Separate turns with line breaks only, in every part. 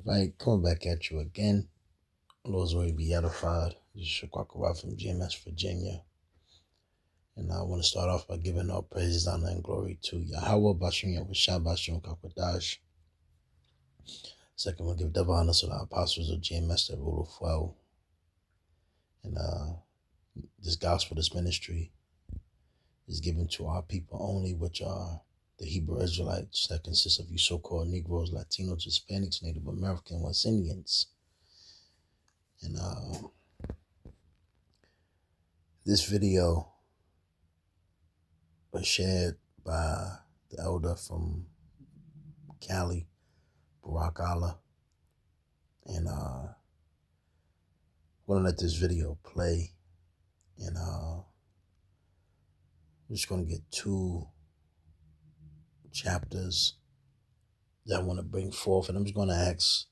Right, coming back at you again. Lord's way be edified. This is Shakwakara from GMS, Virginia. And I want to start off by giving all praises, honor, and glory to Yahweh, Bashim Yahushua, Bashim Kakwadash. Second, we'll give double honor to the apostles of GMS that rule of well. And this gospel, this ministry, is given to our people only, which are the Hebrew Israelites, that consists of you so-called Negroes, Latinos, Hispanics, Native American, West Indians. And this video was shared by the elder from Cali, Barack Allah. And I'm going to let this video play. And I'm just going to get two chapters that I want to bring forth. And I'm just going to ask,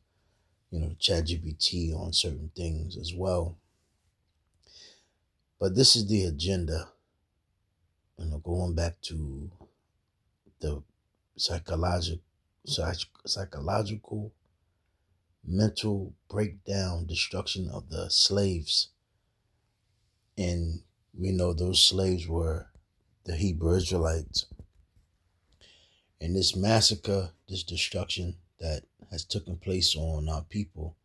ChatGPT on certain things as well. But this is the agenda. Going back to the psychological, mental breakdown, destruction of the slaves. And we know those slaves were the Hebrew Israelites. And this massacre, this destruction that has taken place on our people,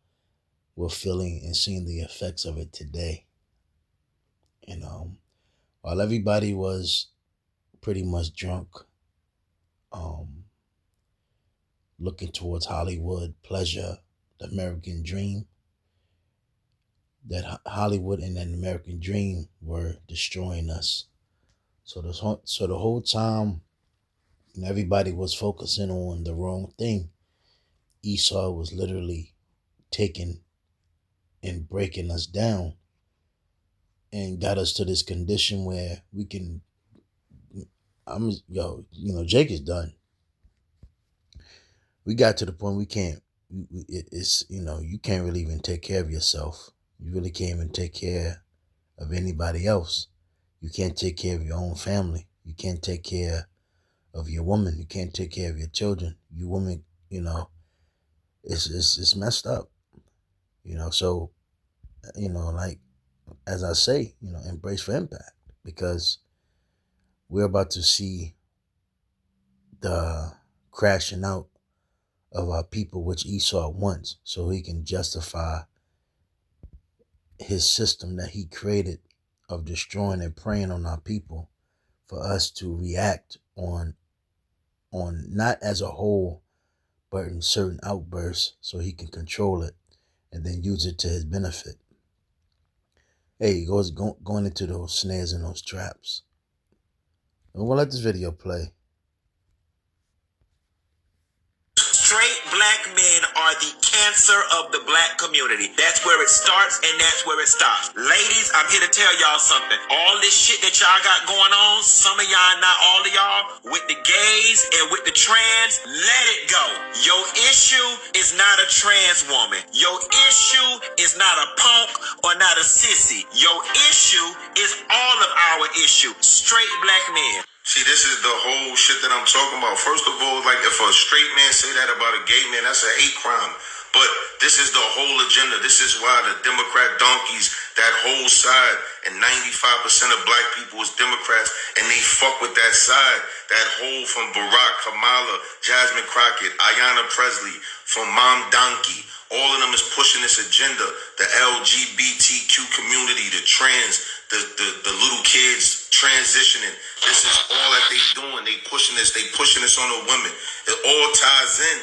we're feeling and seeing the effects of it today. And while everybody was pretty much drunk, looking towards Hollywood, pleasure, the American dream, that Hollywood and that American dream were destroying us. So the whole time, everybody was focusing on the wrong thing. Esau was literally taking and breaking us down and got us to this condition where we can, Jake is done. We got to the point we can't, you can't really even take care of yourself. You really can't even take care of anybody else. You can't take care of your own family. You can't take care of your woman. You can't take care of your children. You woman, it's messed up. So, like, as I say, embrace for impact, because we're about to see the crashing out of our people, which Esau wants, so he can justify his system that he created of destroying and preying on our people, for us to react on not as a whole, but in certain outbursts, so he can control it and then use it to his benefit. Hey, he goes going into those snares and those traps. And we'll let this video play.
Straight black men are the cancer of the black community. That's where it starts and that's where it stops. Ladies, I'm here to tell y'all something. All this shit that y'all got going on, some of y'all, not all of y'all, with the gays and with the trans, let it go. Your issue is not a trans woman. Your issue is not a punk or not a sissy. Your issue is all of our issue. Straight black men.
See, this is the whole shit that I'm talking about. First of all, like, if a straight man say that about a gay man, that's a hate crime. But this is the whole agenda. This is why the Democrat donkeys, that whole side, and 95% of black people is Democrats, and they fuck with that side. That whole from Barack, Kamala, Jasmine Crockett, Ayanna Presley, from Mom Donkey. All of them is pushing this agenda. The LGBTQ community, the trans, the little kids transitioning. This is all that they doing. They pushing this. They pushing this on the women. It all ties in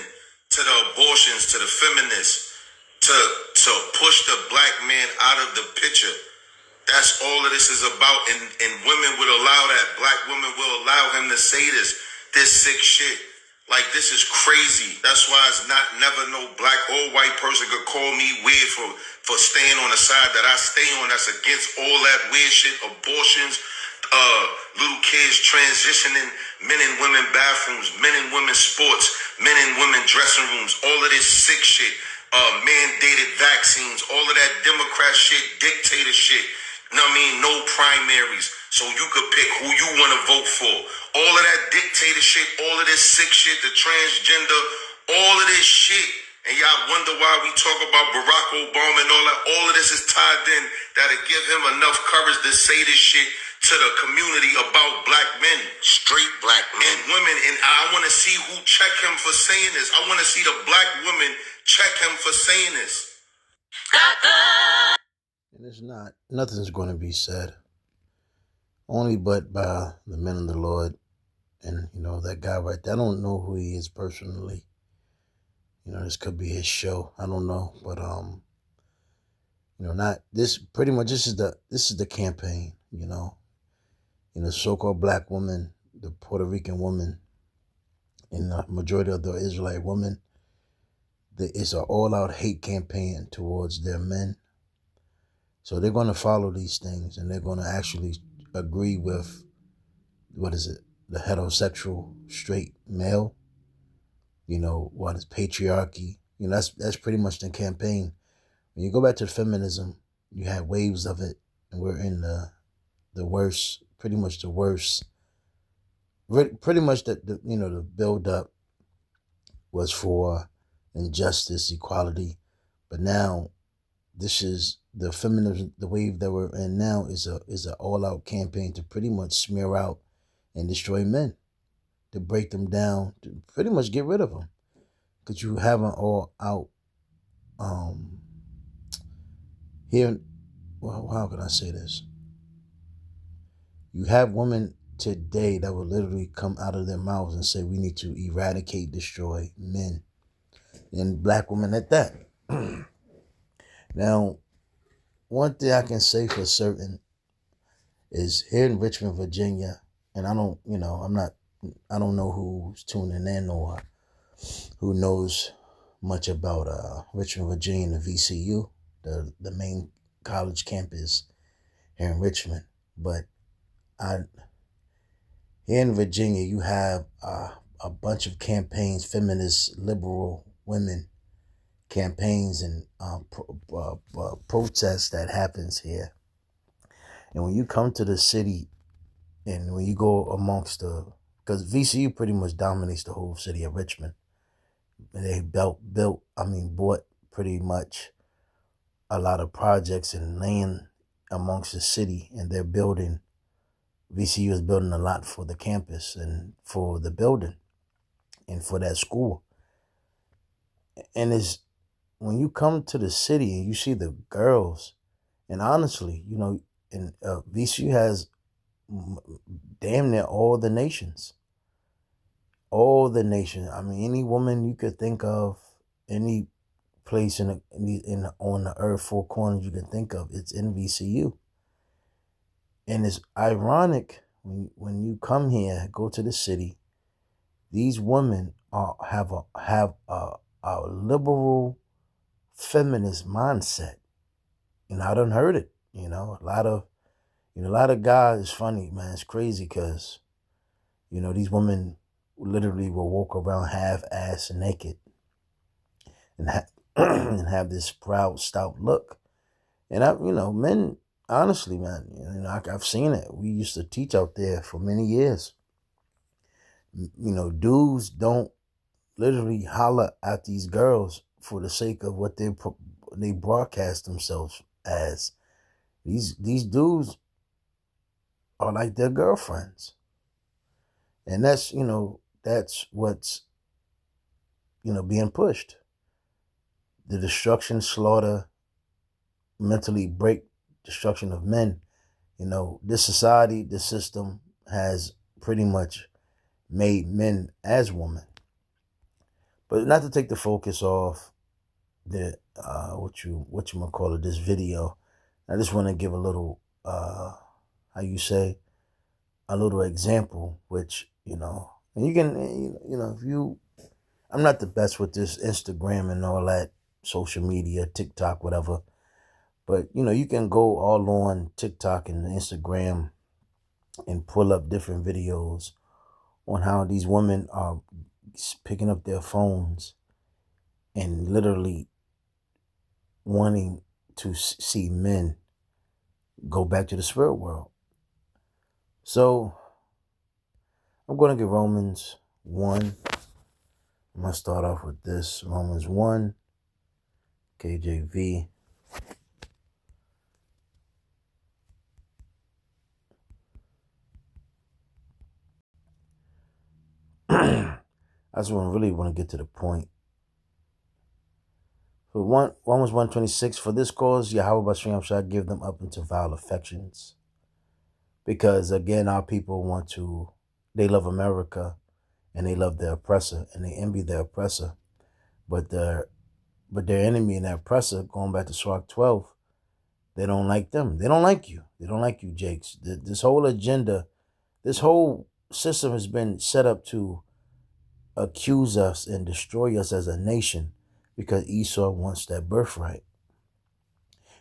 to the abortions, to the feminists, to push the black man out of the picture. That's all of this is about. And women would allow that. Black women will allow him to say this sick shit. Like, this is crazy. That's why it's never no black or white person could call me weird for staying on the side that I stay on. That's against all that weird shit, abortions, little kids transitioning, men and women bathrooms, men and women sports, men and women dressing rooms, all of this sick shit, mandated vaccines, all of that Democrat shit, dictator shit. You know what I mean? No primaries. So you could pick who you want to vote for. All of that dictator shit, all of this sick shit, the transgender, all of this shit. And y'all wonder why we talk about Barack Obama and all that. All of this is tied in that'll give him enough courage to say this shit to the community about black men.
Straight black men.
And women. And I want to see who check him for saying this. I want to see the black women check him for saying this.
And it's not, nothing's going to be said. Only but by the men of the Lord. And, that guy right there, I don't know who he is personally. This could be his show. I don't know. But, not this, pretty much this is the campaign, so-called black woman, the Puerto Rican woman, and the majority of the Israelite women. It's an all-out hate campaign towards their men. So they're going to follow these things, and they're going to actually agree with, the heterosexual straight male. What is patriarchy? That's pretty much the campaign. When you go back to feminism, you had waves of it, and we're in the worst, pretty much the worst. Pretty much the build up was for injustice, equality, but now this is the feminism. The wave that we're in now is an all out campaign to pretty much smear out and destroy men, to break them down, to pretty much get rid of them, because you have an all out here. Well, how can I say this? You have women today that will literally come out of their mouths and say we need to eradicate, destroy men, and black women at that. Now, one thing I can say for certain is here in Richmond, Virginia, and I don't know who's tuning in or who knows much about Richmond, Virginia, and the VCU, the main college campus here in Richmond. But here in Virginia, you have a bunch of campaigns, feminist, liberal women campaigns and protests that happens here. And when you come to the city, and when you go amongst because VCU pretty much dominates the whole city of Richmond. And they bought pretty much a lot of projects and land amongst the city, and VCU is building a lot for the campus and for the building and for that school. And when you come to the city and you see the girls, and honestly, and VCU has damn near all the nations. I mean, any woman you could think of, any place on the earth, 4 corners you can think of, it's in VCU. And it's ironic when you come here, go to the city, these women have a liberal feminist mindset. And I done heard it, a lot of guys. It's funny, man. It's crazy because, these women literally will walk around half-ass naked and and have this proud, stout look. And men, honestly, man, I've seen it. We used to teach out there for many years. Dudes don't literally holler at these girls for the sake of what they broadcast themselves as. These dudes are like their girlfriends. And that's what's, being pushed. The destruction, slaughter, mentally break, destruction of men. This society, this system has pretty much made men as women. But not to take the focus off the this video. I just want to give a little a little example, which, and you can, I'm not the best with this Instagram and all that, social media, TikTok, whatever. But, you can go all on TikTok and Instagram and pull up different videos on how these women are picking up their phones and literally wanting to see men go back to the spirit world. So I'm going to get Romans 1. I'm I'm going to start off with this. Romans 1, KJV. I just really want to get to the point. For Romans 1:26, for this cause Yahweh Bashem shall give them up into vile affections. Because again, our people they love America and they love their oppressor and they envy their oppressor. But their enemy and their oppressor, going back to Sirach 12, they don't like them. They don't like you. They don't like you, Jakes. This whole agenda, this whole system has been set up to accuse us and destroy us as a nation because Esau wants that birthright.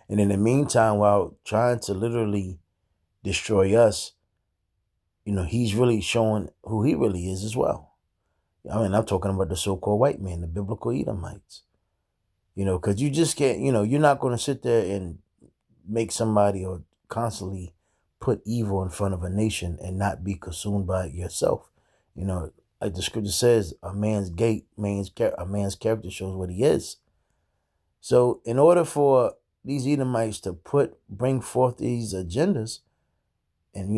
And in the meantime, while trying to literally destroy us, he's really showing who he really is as well. I mean, I'm talking about the so-called white man, the biblical Edomites. Because you just can't, you're not going to sit there and make somebody or constantly put evil in front of a nation and not be consumed by it yourself. Like the scripture says, a man's character shows what he is. So in order for these Edomites to bring forth these agendas and,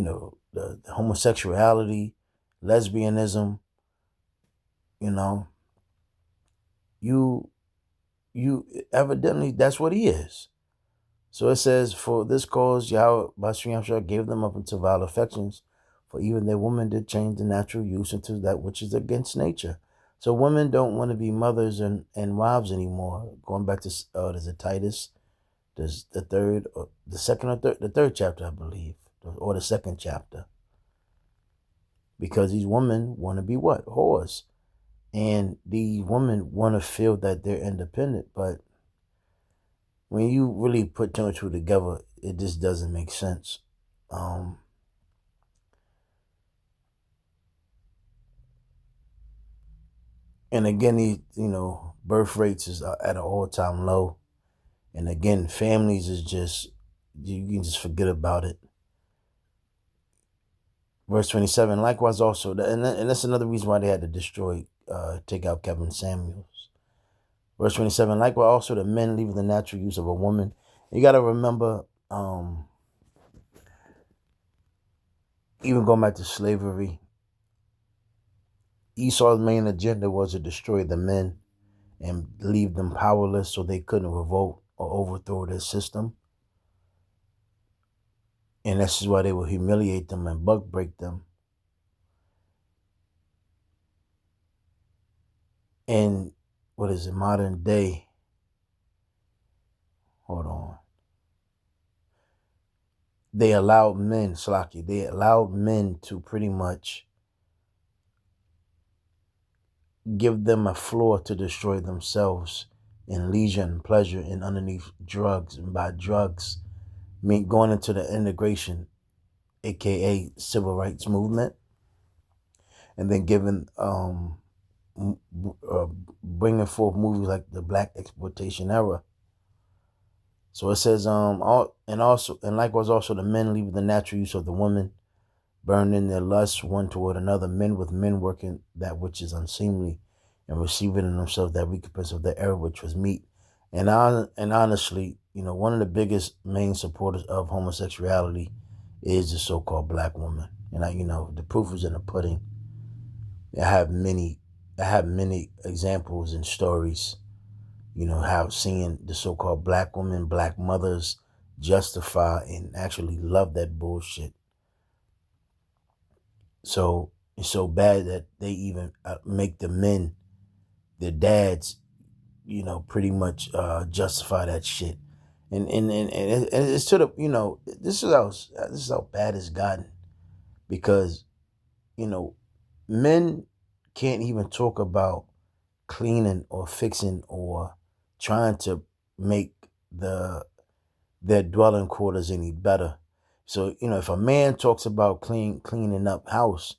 the homosexuality, lesbianism, you evidently, that's what he is. So it says, for this cause, Yahweh Bashem gave them up into vile affections, for even their women did change the natural use into that which is against nature. So women don't want to be mothers and wives anymore. Going back to, there's a Titus, there's the third chapter, I believe, or the second chapter. Because these women want to be what? Whores. And these women want to feel that they're independent, but when you really put two and two together, it just doesn't make sense. And again, birth rates is at an all-time low. And again, families is just, you can just forget about it. Verse 27, likewise also, and that's another reason why they had to take out Kevin Samuels. Verse 27, likewise also the men leaving the natural use of a woman. You got to remember, even going back to slavery, Esau's main agenda was to destroy the men and leave them powerless so they couldn't revolt or overthrow their system. And this is why they will humiliate them and buck break them. And modern day? Hold on. They allowed men to pretty much give them a floor to destroy themselves in leisure and pleasure and underneath drugs. And by drugs, going into the integration, aka civil rights movement, and then bringing forth movies like the Black Exploitation Era. So it says, likewise also the men leaving the natural use of the woman, burning their lusts one toward another, men with men working that which is unseemly, and receiving in themselves that recompense of the error which was meet. And honestly, one of the biggest main supporters of homosexuality is the so-called black woman. And the proof is in the pudding. I have many examples and stories, how seeing the so-called black women, black mothers justify and actually love that bullshit. So it's so bad that they even make the men, their dads, pretty much justify that shit. And it's to the, this is how bad it's gotten, because, men can't even talk about cleaning or fixing or trying to make their dwelling quarters any better. So, if a man talks about cleaning up house,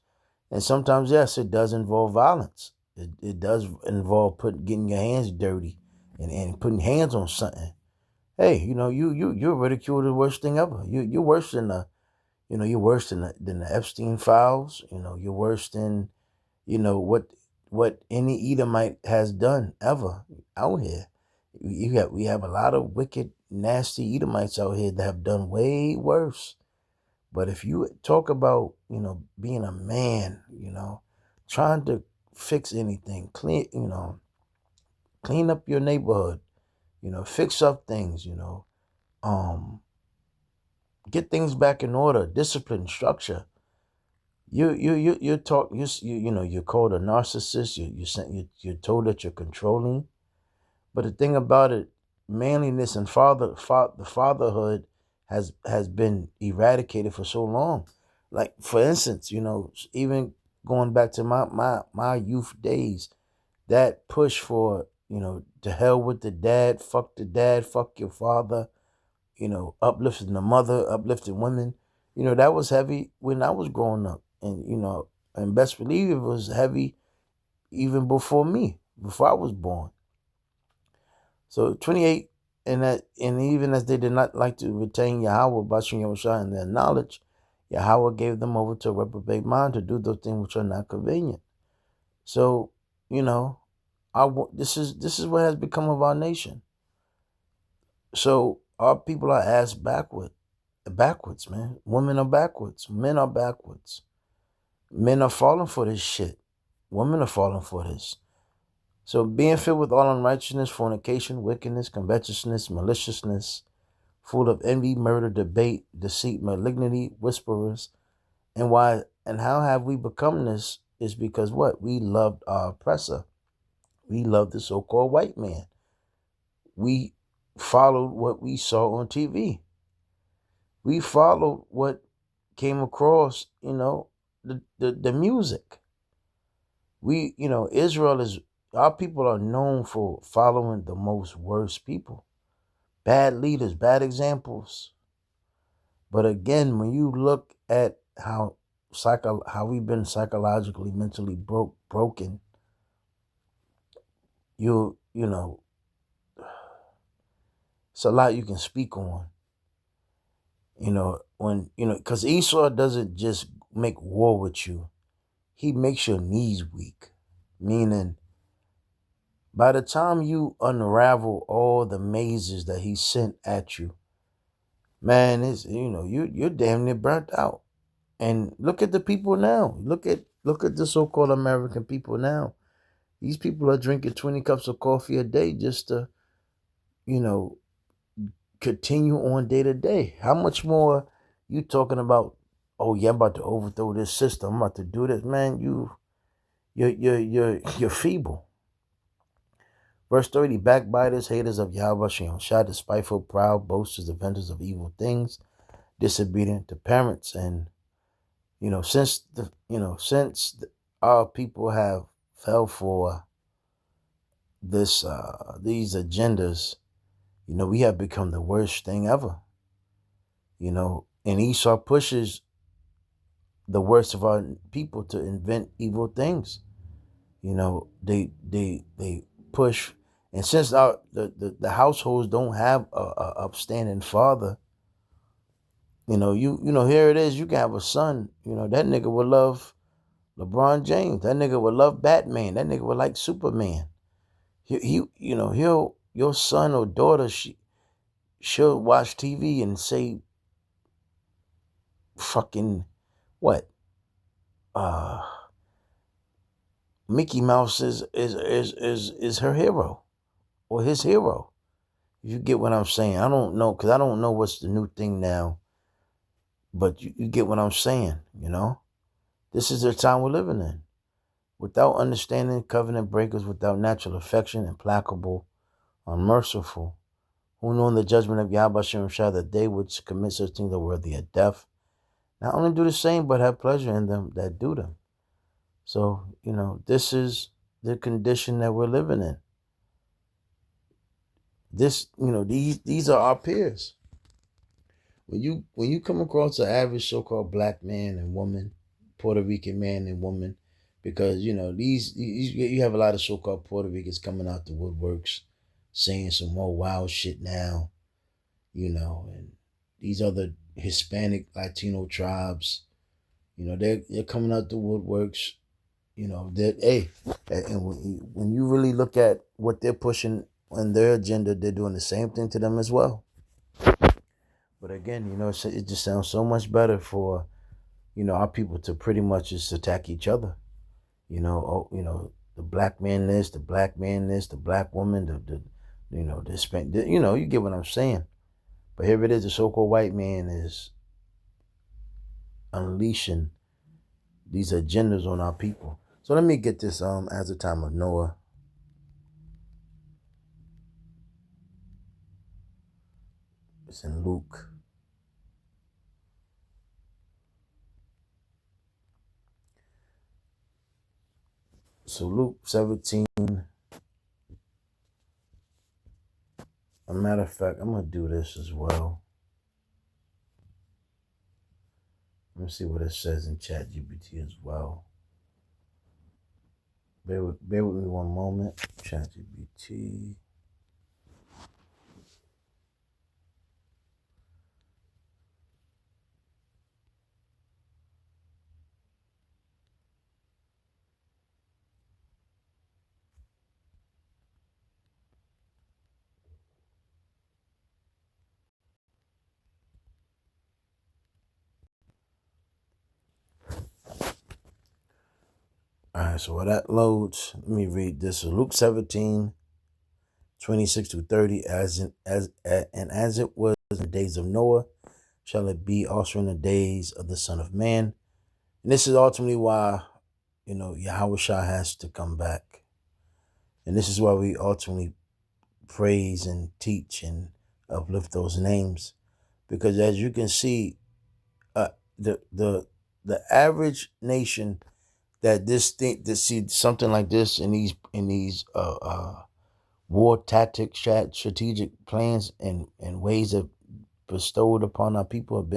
and sometimes, yes, it does involve violence. It does involve getting your hands dirty and putting hands on something. Hey, you're ridiculed the worst thing ever. You're worse than you're worse than the Epstein files. You're worse than, what what any Edomite has done ever out here. We have a lot of wicked, nasty Edomites out here that have done way worse. But if you talk about, being a man, trying to fix anything, clean up your neighborhood, fix up things, um, get things back in order, discipline, structure. You're called a narcissist. You're told that you're controlling. But the thing about it, manliness and the fatherhood has been eradicated for so long. Like, for instance, even going back to my youth days, that push for, to hell with the dad, fuck your father, uplifting the mother, uplifting women, that was heavy when I was growing up. And, and best believe it was heavy even before I was born. So 28, and even as they did not like to retain Yahweh, Bashem Yahushua, in their knowledge, Yahweh gave them over to a reprobate mind to do those things which are not convenient. So, this is what has become of our nation. So our people are ass backwards, man. Women are backwards. Men are backwards. Men are falling for this shit. Women are falling for this. So being filled with all unrighteousness, fornication, wickedness, covetousness, maliciousness, full of envy, murder, debate, deceit, malignity, whisperers. And how have we become this? Is because what? We loved our oppressor. We loved the so-called white man. We followed what we saw on TV. We followed what came across, the music. Our people are known for following the most worst people. Bad leaders, bad examples. But again, when you look at how we've been psychologically, mentally broken, it's a lot you can speak on. Because Esau doesn't just make war with you. He makes your knees weak. Meaning, by the time you unravel all the mazes that he sent at you, man, you're damn near burnt out. And look at the people now. Look at the so-called American people now. These people are drinking 20 cups of coffee a day just to, continue on day to day. How much more you talking about? Oh yeah, I'm about to overthrow this system. I'm about to do this, man. You're feeble. Verse 30: backbiters, haters of Yahweh, Shah, despiteful, proud, boasters, inventors of evil things, disobedient to parents. And since our people have fell for these agendas, we have become the worst thing ever. And Esau pushes the worst of our people to invent evil things. They push, and since the households don't have a upstanding father, here it is. You can have a son. That nigga would love LeBron James. That nigga would love Batman. That nigga would like Superman. Your son or daughter, she'll watch TV and say, fucking what? Mickey Mouse is her hero or his hero. You get what I'm saying? I don't know, because I don't know what's the new thing now. But you get what I'm saying, This is the time we're living in. Without understanding, covenant breakers, without natural affection, implacable, unmerciful, who know in the judgment of Yahweh Shem Shah that they which commit such things are worthy of death, not only do the same, but have pleasure in them that do them. So, this is the condition that we're living in. This, these are our peers. When you come across an average so-called black man and woman, Puerto Rican man and woman, because, these you have a lot of so-called Puerto Ricans coming out the woodworks saying some more wild shit now, and these other Hispanic, Latino tribes, they're coming out the woodworks, that, hey, and when you really look at what they're pushing on their agenda, they're doing the same thing to them as well. But again, it just sounds so much better for, our people to pretty much just attack each other. The black man this, the black man this, the black woman, the Hispanic, you get what I'm saying. But here it is, the so-called white man is unleashing these agendas on our people. So let me get this as the time of Noah. It's in Luke. So Luke 17. A matter of fact, I'm going to do this as well. Let me see what it says in ChatGPT as well. Bear with me one moment. ChatGPT. All right, so while that loads, let me read this. So Luke 17, 26 to 30, as it was in the days of Noah, shall it be also in the days of the Son of Man. And this is ultimately why, Yahweh Shah has to come back. And this is why we ultimately praise and teach and uplift those names. Because as you can see, the average nation that see something like this in these war tactics, strategic plans and ways that bestowed upon our people have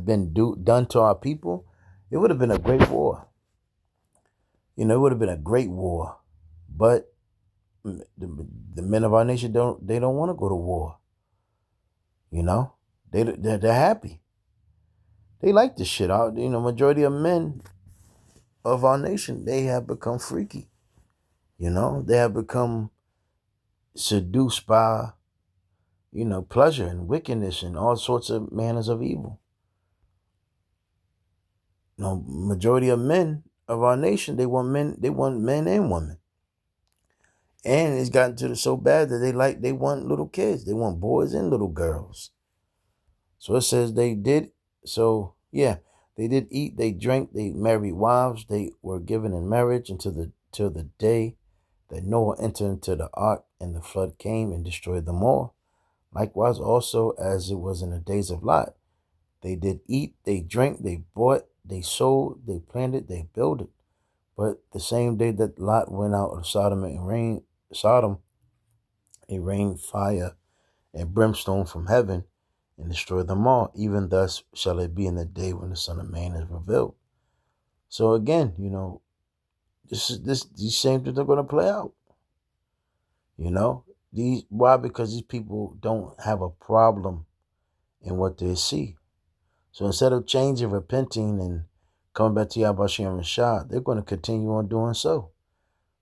been done to our people, it would have been a great war. It would have been a great war, but the men of our nation don't want to go to war. They're happy. They like this shit out. Majority of men of our nation, they have become freaky. They have become seduced by, pleasure and wickedness and all sorts of manners of evil. Majority of men of our nation, they want men and women. And it's gotten to so bad that they want little kids. They want boys and little girls. So it says they did. So yeah, they did eat, they drank, they married wives, they were given in marriage until the day that Noah entered into the ark, and the flood came and destroyed them all. Likewise also as it was in the days of Lot. They did eat, they drank, they bought, they sold, they planted, they builded. But the same day that Lot went out of Sodom, it rained fire and brimstone from heaven and destroyed them all. Even thus shall it be in the day when the Son of Man is revealed. So again, these same things are going to play out. Why? Because these people don't have a problem in what they see. So instead of changing, repenting, and coming back to Yahweh Shem Rashad, they're going to continue on doing so.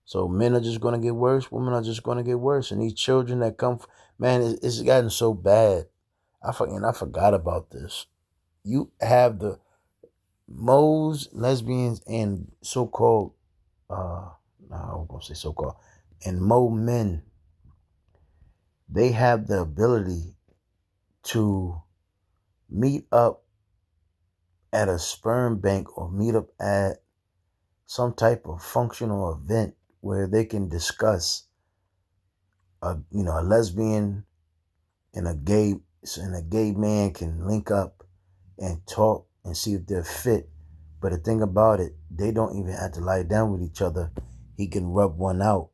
So men are just going to get worse. Women are just going to get worse. And these children that come, man, it's gotten so bad. I forgot about this. You have the Moes, lesbians, and so-called, I'm going to say so-called, and Mo men. They have the ability to meet up at a sperm bank or meet up at some type of functional event where they can discuss a lesbian and a gay man can link up and talk and see if they're fit. But the thing about it, they don't even have to lie down with each other. He can rub one out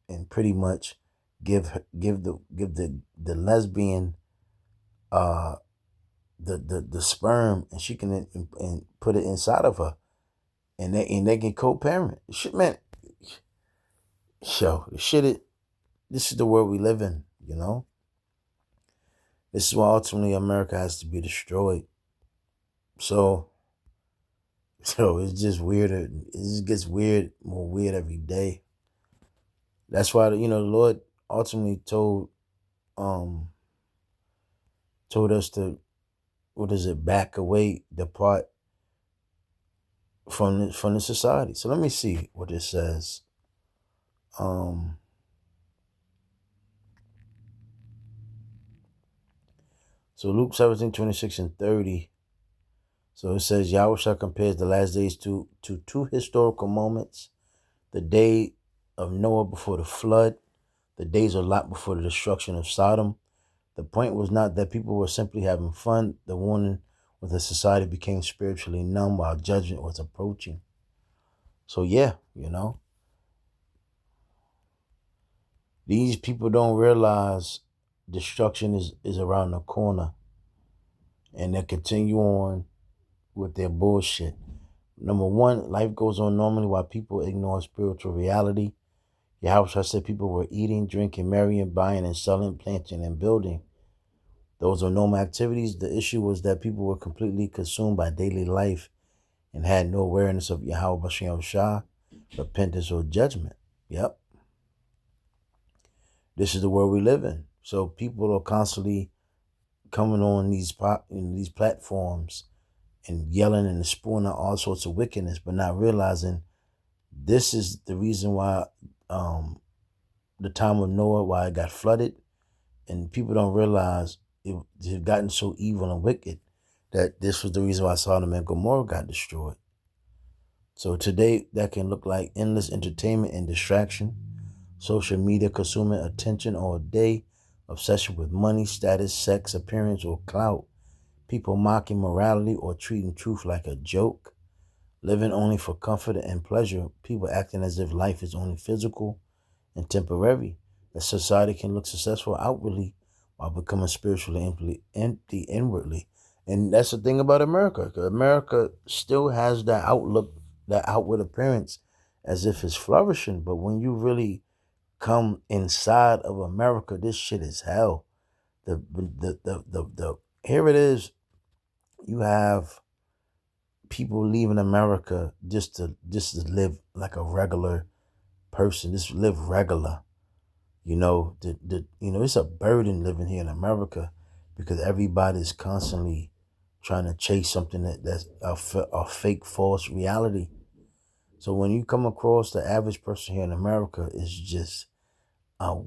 and pretty much give the lesbian the sperm, and she can and put it inside of her, and they can co-parent. Shit, man. So this is the world we live in. This is why ultimately America has to be destroyed. So So it's just weirder. It just gets more weird every day. That's why the Lord ultimately um told us to, what is it, back away, depart from the society. So let me see what it says. Um so Luke 17:26 and 30. So it says Yahweh compares the last days to two historical moments: the day of Noah before the flood, the days of Lot before the destruction of Sodom. The point was not that people were simply having fun. The warning was that society became spiritually numb while judgment was approaching. So yeah, these people don't realize destruction is around the corner, and they continue on with their bullshit. Number one, life goes on normally while people ignore spiritual reality. Yahweh said people were eating, drinking, marrying, buying, and selling, planting, and building. Those are normal activities. The issue was that people were completely consumed by daily life and had no awareness of Yahweh Bashem Shah, repentance, or judgment. Yep. This is the world we live in. So people are constantly coming on these platforms and yelling and spewing out all sorts of wickedness, but not realizing this is the reason why the time of Noah, why it got flooded. And people don't realize it had gotten so evil and wicked that this was the reason why Sodom and Gomorrah got destroyed. So today, that can look like endless entertainment and distraction, social media consuming attention all day, obsession with money, status, sex, appearance, or clout, people mocking morality or treating truth like a joke, living only for comfort and pleasure, people acting as if life is only physical and temporary, that society can look successful outwardly while becoming spiritually empty inwardly. And that's the thing about America. 'Cause America still has that outlook, that outward appearance as if it's flourishing. But when you really come inside of America, this shit is hell. The here it is. You have people leaving America just to live like a regular person, just live regular. It's a burden living here in America because everybody's constantly trying to chase something that's a fake, false reality. So when you come across the average person here in America, it's just a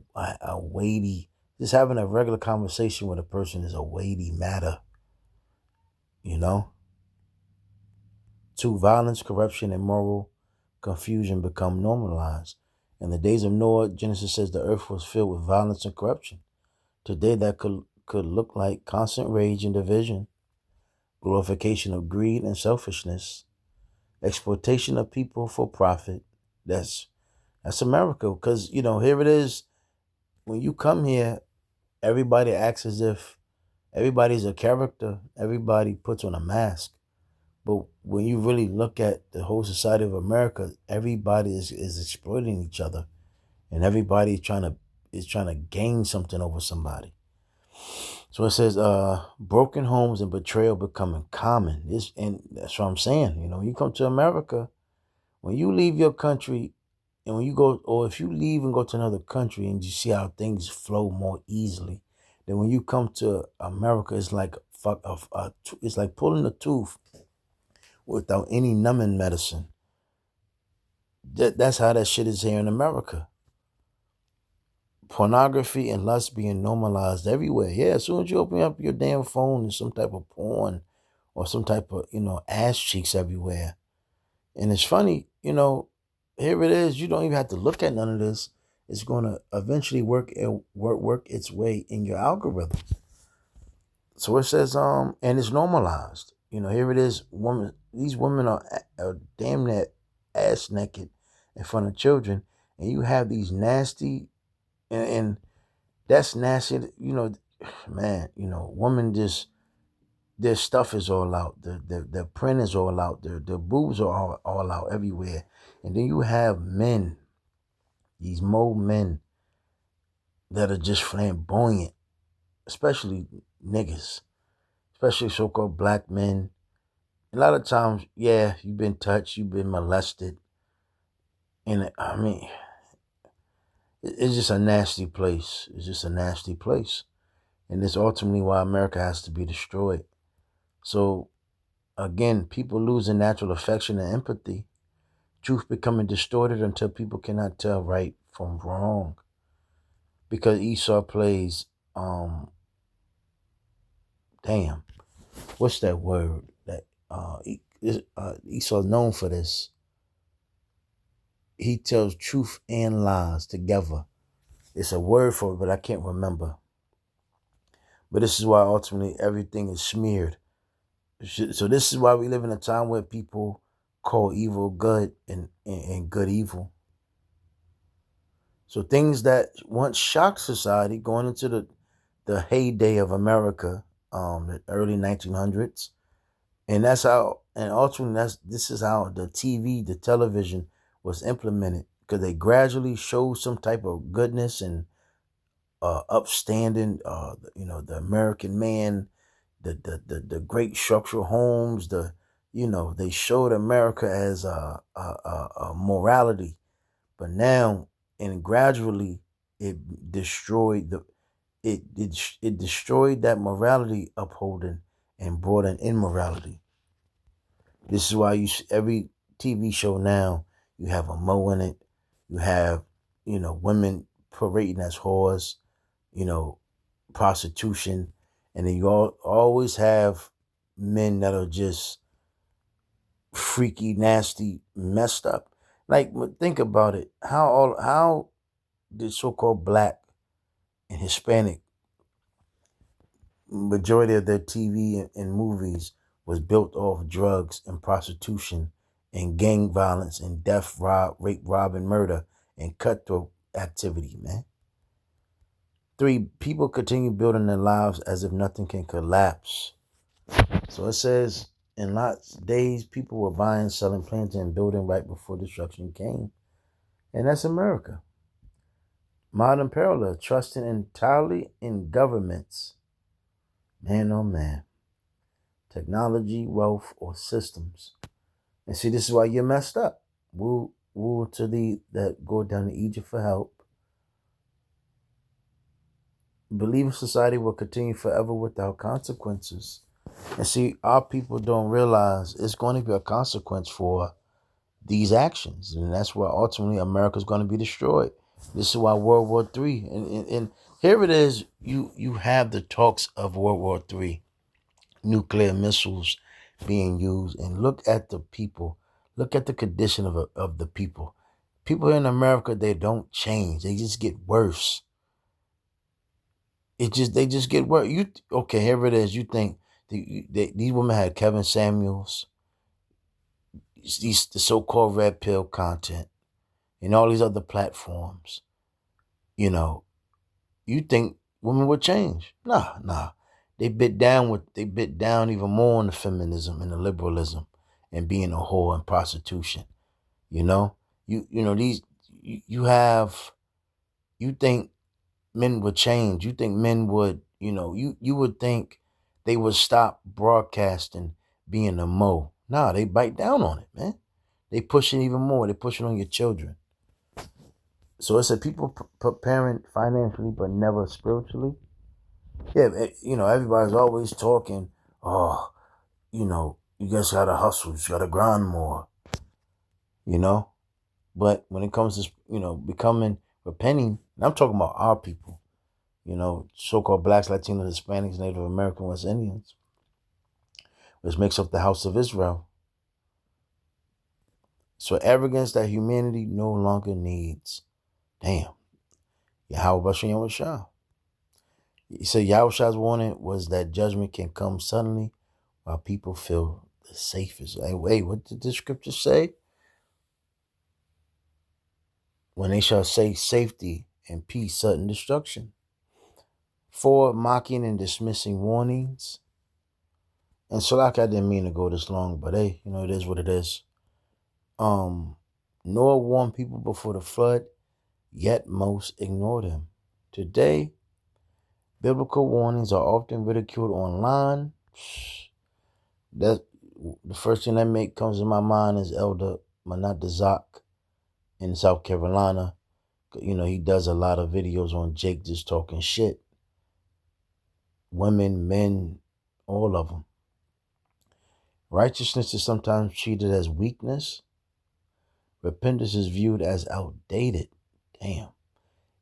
weighty. Just having a regular conversation with a person is a weighty matter. Two, violence, corruption, and moral confusion become normalized. In the days of Noah, Genesis says the earth was filled with violence and corruption. Today, that could look like constant rage and division, glorification of greed and selfishness, exploitation of people for profit. That's America. Because, here it is. When you come here, everybody acts as if everybody's a character. Everybody puts on a mask. But when you really look at the whole society of America, everybody is exploiting each other, and everybody is trying to gain something over somebody. So it says, broken homes and betrayal becoming common. And that's what I'm saying. When you come to America, when you leave your country, and when you go, or if you leave and go to another country, and you see how things flow more easily, then when you come to America, it's like it's like pulling a tooth without any numbing medicine. That's how that shit is here in America. Pornography and lust being normalized everywhere. Yeah, as soon as you open up your damn phone, there's some type of porn or some type of, ass cheeks everywhere. And it's funny, here it is. You don't even have to look at none of this. It's going to eventually work its way in your algorithm. So it says, and it's normalized. Here it is. These women are damn near ass naked in front of children, and you have these nasty, and that's nasty. Man. Women just, their stuff is all out. Their print is all out. Their boobs are all out everywhere. And then you have men, these men that are just flamboyant, especially niggas, especially so-called black men a lot of times, yeah, you've been touched, you've been molested, and I mean, it's just a nasty place. It's just a nasty place, and it's ultimately why America has to be destroyed. So again, people losing natural affection and empathy, truth becoming distorted until people cannot tell right from wrong, because Esau plays, um, damn, what's that word that Esau's known for this? He tells truth and lies together. It's a word for it, but I can't remember. But this is why ultimately everything is smeared. So this is why we live in a time where people call evil good and good evil. So things that once shocked society, going into the heyday of America, the early 1900s, and that's how, and ultimately this is how the television was implemented, because they gradually showed some type of goodness and upstanding, the American man, the great structural homes, they showed America as a morality, but now, and gradually it destroyed it destroyed that morality upholding and brought in immorality. This is why every TV show now, you have a Mo in it, you have women parading as whores, prostitution, and then you always have men that are just freaky, nasty, messed up. Like, think about it. How the so-called black and Hispanic majority of their TV and movies was built off drugs and prostitution and gang violence and death, rape, rob, and murder and cutthroat activity, man. 3, people continue building their lives as if nothing can collapse. So it says, in Lot's days, people were buying, selling, planting, and building right before destruction came. And that's America. Modern parallel, trusting entirely in governments. Man, oh man. Technology, wealth, or systems. And see, this is why you're messed up. Woe to thee that go down to Egypt for help. Believer society will continue forever without consequences. And see, our people don't realize it's going to be a consequence for these actions. And that's why ultimately America is going to be destroyed. This is why World War III. And here it is, you have the talks of World War III. Nuclear missiles being used. And look at the people. Look at the condition of the people. People in America, they don't change. They just get worse. They just get worse. Okay, here it is. You think these women had Kevin Samuels, the so-called red pill content, and all these other platforms. You think women would change? Nah. They bit down even more on the feminism and the liberalism and being a whore and prostitution. You think men would change. You think men would, you would think they would stop broadcasting being a Mo. Nah, they bite down on it, man. They pushing even more. They pushing on your children. So it said people parent financially but never spiritually. Yeah, everybody's always talking, oh, you guys gotta hustle, you gotta grind more, But when it comes to, becoming, repenting, and I'm talking about our people, so-called blacks, Latinos, Hispanics, Native American, West Indians, which makes up the house of Israel. So arrogance that humanity no longer needs. Damn. Yahweh Bashem Yahushua. He said Yahushua's warning was that judgment can come suddenly while people feel the safest. Hey, wait, what did the scripture say? When they shall say safety and peace, sudden destruction. 4, mocking and dismissing warnings. And so like I didn't mean to go this long, but hey, it is what it is. Noah warned people before the flood, yet most ignored him. Today, biblical warnings are often ridiculed online. That the first thing that comes to my mind is Elder Manat Dazak in South Carolina. You know, he does a lot of videos on Jake just talking shit. Women, men, all of them. Righteousness is sometimes treated as weakness. Repentance is viewed as outdated. Damn.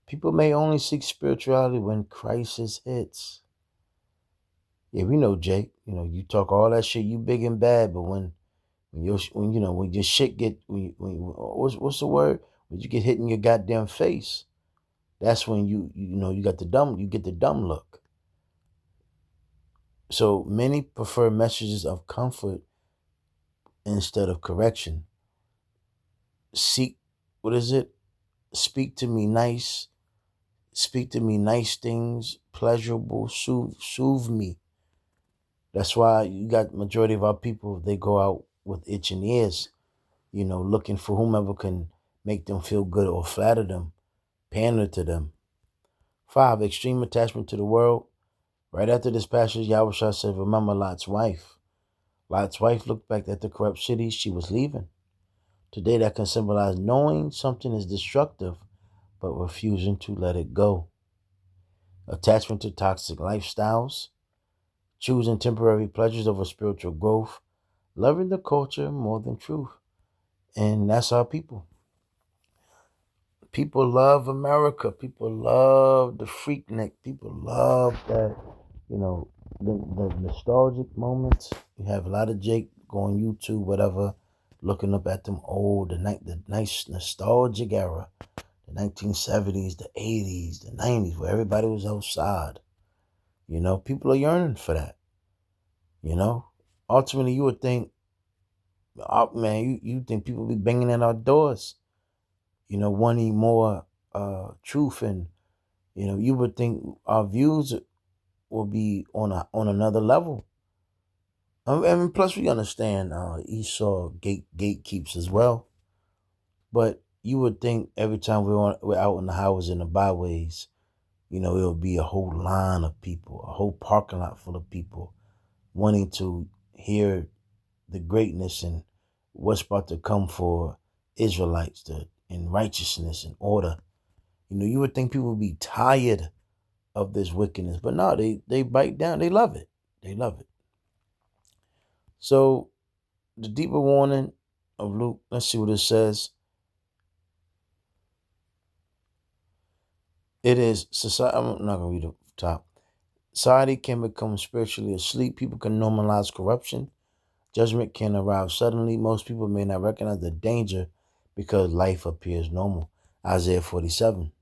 People may only seek spirituality when crisis hits. Yeah, we know, Jake. You know, you talk all that shit, you big and bad, but when your shit get, what's the word? When you get hit in your goddamn face, that's when you get the dumb look. So many prefer messages of comfort instead of correction. Speak to me nice. Speak to me nice things, pleasurable, soothe me. That's why you got majority of our people, they go out with itching ears, looking for whomever can make them feel good or flatter them, pander to them. 5, extreme attachment to the world. Right after this passage, Yahushua said, remember Lot's wife. Lot's wife looked back at the corrupt city she was leaving. Today that can symbolize knowing something is destructive, but refusing to let it go. Attachment to toxic lifestyles. Choosing temporary pleasures over spiritual growth. Loving the culture more than truth. And that's our people. People love America. People love the Freaknik. People love that, the nostalgic moments. You have a lot of Jake going YouTube, whatever, looking up at them old, the nice nostalgic era, the 1970s, the 80s, the 90s, where everybody was outside. People are yearning for that. Ultimately, you would think, oh man, you think people be banging at our doors, wanting more truth, and you would think our views will be on another level. And plus, we understand Esau gatekeeps as well, but you would think every time we're out in the highways and the byways, it'll be a whole line of people, a whole parking lot full of people wanting to hear the greatness and what's about to come for Israelites in righteousness and order. You would think people would be tired of this wickedness, but no, they bite down. They love it. They love it. So the deeper warning of Luke, let's see what it says. It is society. I'm not going to read the top. Society can become spiritually asleep. People can normalize corruption. Judgment can arrive suddenly. Most people may not recognize the danger because life appears normal. Isaiah 47.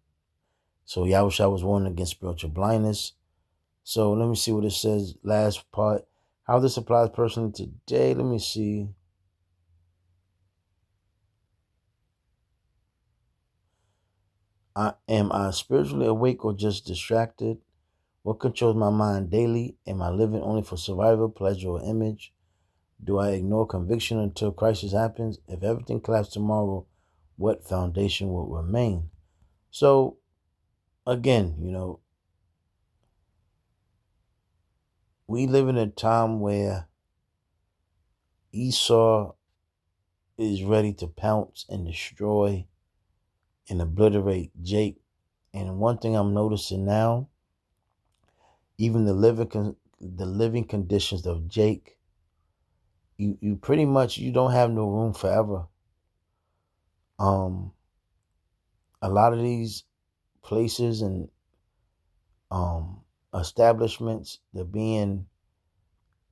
So Yahushua was warning against spiritual blindness. So let me see what it says. Last part. How this applies personally today. Let me see. Am I spiritually awake or just distracted? What controls my mind daily? Am I living only for survival, pleasure, or image? Do I ignore conviction until crisis happens? If everything collapses tomorrow, what foundation will remain? So, again, we live in a time where Esau is ready to pounce and destroy and obliterate Jake. And one thing I'm noticing now, even the living conditions of Jake, you pretty much, you don't have no room forever. A lot of these places and establishments, they're being,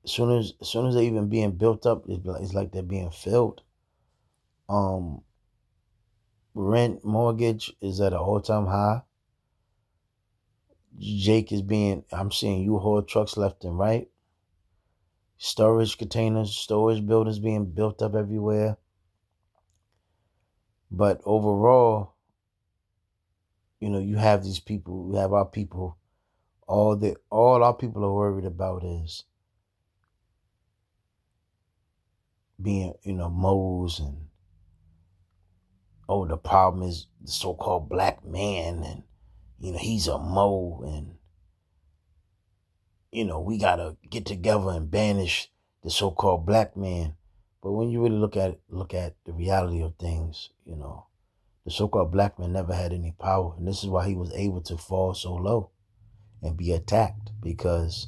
as soon as they're even being built up, it's like they're being filled. Rent, mortgage is at an all-time high. Jake I'm seeing U-Haul trucks left and right. Storage containers, storage buildings being built up everywhere. But overall, you have these people, we have our people, all our people are worried about is being, moles, and the problem is the so-called black man, and he's a mole, and we gotta get together and banish the so-called black man. But when you really look at the reality of things, the so-called black man never had any power, and this is why he was able to fall so low and be attacked, because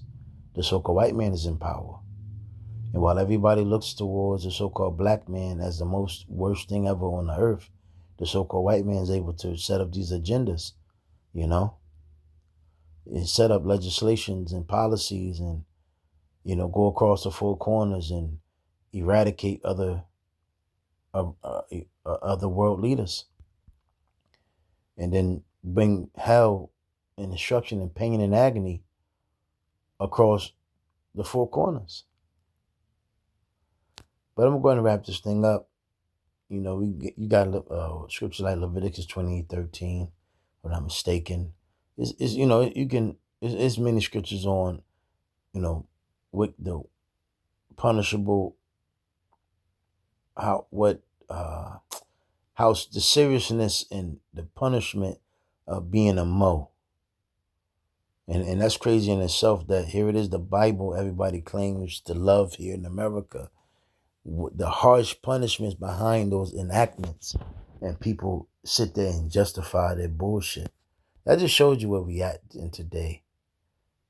the so-called white man is in power. And while everybody looks towards the so-called black man as the most worst thing ever on the earth, the so-called white man is able to set up these agendas, and set up legislations and policies, and go across the four corners and eradicate other world leaders, and then bring hell and destruction and pain and agony across the four corners. But I'm going to wrap this thing up. You got scripture like Leviticus 28:13, if I'm not mistaken. It's many scriptures on, with the punishable, how the seriousness and the punishment of being a Mo. And that's crazy in itself, that here it is, the Bible everybody claims to love here in America, the harsh punishments behind those enactments, and people sit there and justify their bullshit. That just showed you where we at in today.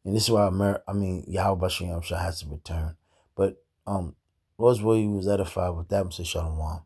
And this is why Yahweh Bashem has to return. But Roswell, was edified with that. I'm saying Shalom.